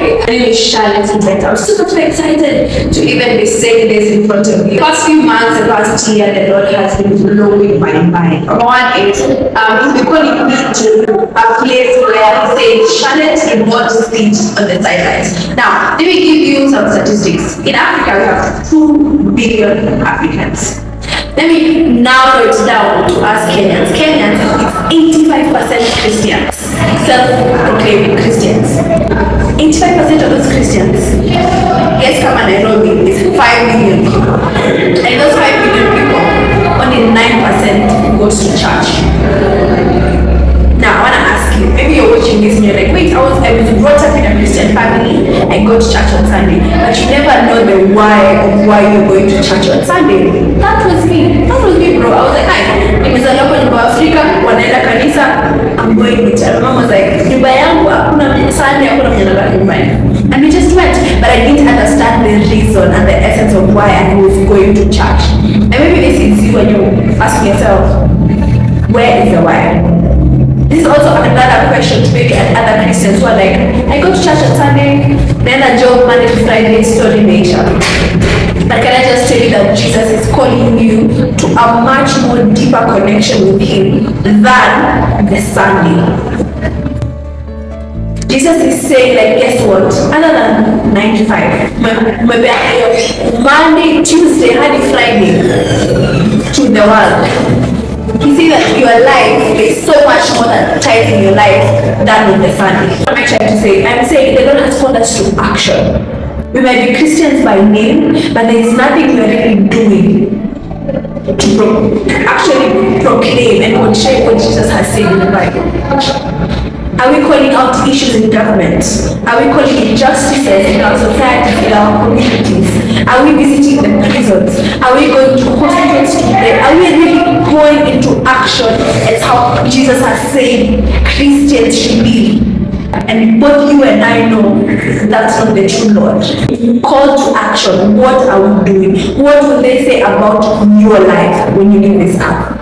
Hi, my name is Shallet Kibet. I'm super excited to even be saying this in front of you. The past few months, the past year, the Lord has been blowing my mind. One is, He's been calling me to a place where He says, Shallet, you want to sit on the sidelines. Now, let me give you some statistics. In Africa, we have 2 billion Africans. Let me narrow it down to us Kenyans. Kenyans is 85% Christians, self-proclaimed Christians. 85% of those Christians, yes, come on, Nairobi, is 5 million people. And those 5 million people, only 9% goes to church. Now, I want to ask you, maybe you're watching this and you're like, wait, I was brought up in a Christian family, I go to church on Sunday, but you never know the why of why you're going to church on Sunday. That was me, bro. I was like, hi, nimezaliwa kwa Afrika, wanaenda kanisa, I'm going to church. Mom was like, nyumba yangu, hakuna Sunday, hakuna mwenye anaenda nyumbani. And we just went, but I didn't understand the reason and the essence of why I was going to church. And maybe this is you and you're asking yourself, where is the why? This is also another question to maybe other Christians who are like, I go to church on Sunday, then a job Monday to Friday, story nature. But can I just tell you that Jesus is calling you to a much more deeper connection with Him than the Sunday. Jesus is saying, like, guess what? Other than 95, Monday, Tuesday, and Friday to the world. You see that your life is so much more than time in your life than with the family. What am I trying to say? I'm saying the Lord has called us to action. We might be Christians by name, but there is nothing we're really doing to actually proclaim and portray what Jesus has said in the Bible. Are we calling out issues in government? Are we calling injustices in our society, in our communities? Are we visiting the prisons? Are we going to hospitals to pray? Are we really going into action as how Jesus has said Christians should be? And both you and I know that's not the true Lord. Call to action. What are we doing? What will they say about your life when you leave this earth?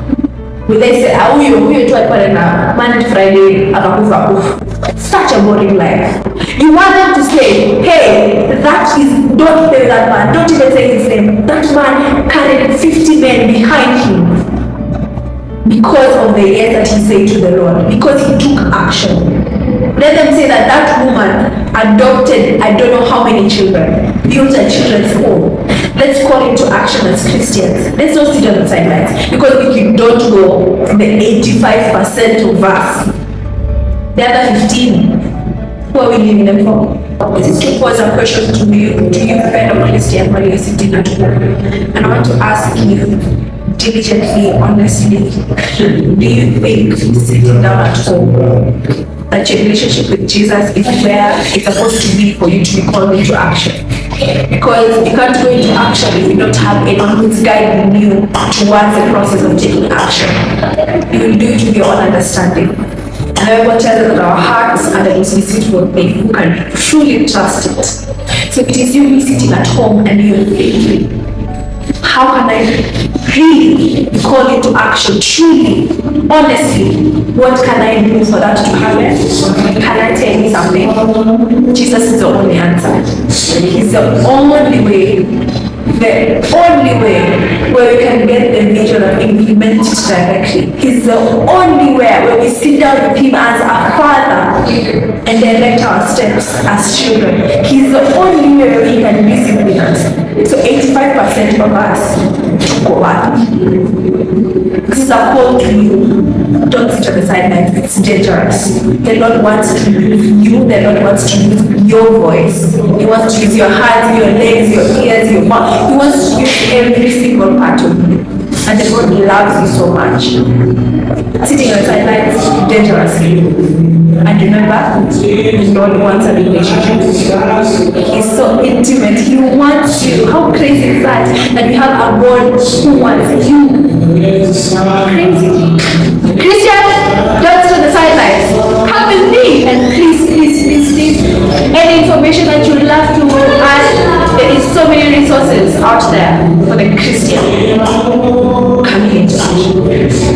Will they say, huyo tu alikuwa na Monday to Friday akakufa? Such a boring life. You want them to say, hey, don't say that man, don't even say his name. That man carried 50 men behind him because of the yes that he said to the Lord, because he took action. Let them say that woman adopted I don't know how many children, built a children's home. Let's call into action as Christians. Let's not sit on the sidelines, because if you don't go, the 85% of us, the other 15, who are we leaving them for? This is to pose a question to you fellow Christian, when you're sitting at home. And I want to ask you diligently, honestly, do you think sitting down at home that your relationship with Jesus is where it's supposed to be for you to be called into action? Because you can't go into action if you don't have anyone who's guiding you towards the process of taking action. You will do it with your own understanding. And the Bible tells us that our hearts are the most deceitful thing, who can truly trust it. So if it is you sitting at home and you're thinking, how can I really call into action, truly, honestly, what can I do for that to happen? Can I tell you something? Jesus is the only answer. He's the only way where we can get the vision and implement it directly. He's the only way where we sit down with Him as a Father and direct our steps as children. He's the only way where He can discipline us. So 85% of us go back. This is a call to you. Don't sit on the sidelines. It's dangerous. The Lord wants to use you. The Lord wants to use your voice. He wants to use your hands, your legs, your ears, your mouth. He wants to use every single part of you. And the Lord loves you so much. Sitting on the sidelines, dangerously. And remember, the Lord wants a relationship with you. He's so intimate. He wants you. How crazy is that? That we have a God who wants you. Crazy. Christian, don't sit on the sidelines. Come with me. And please, any information that you'd love to add, there is so many resources out there for the Christian coming into action.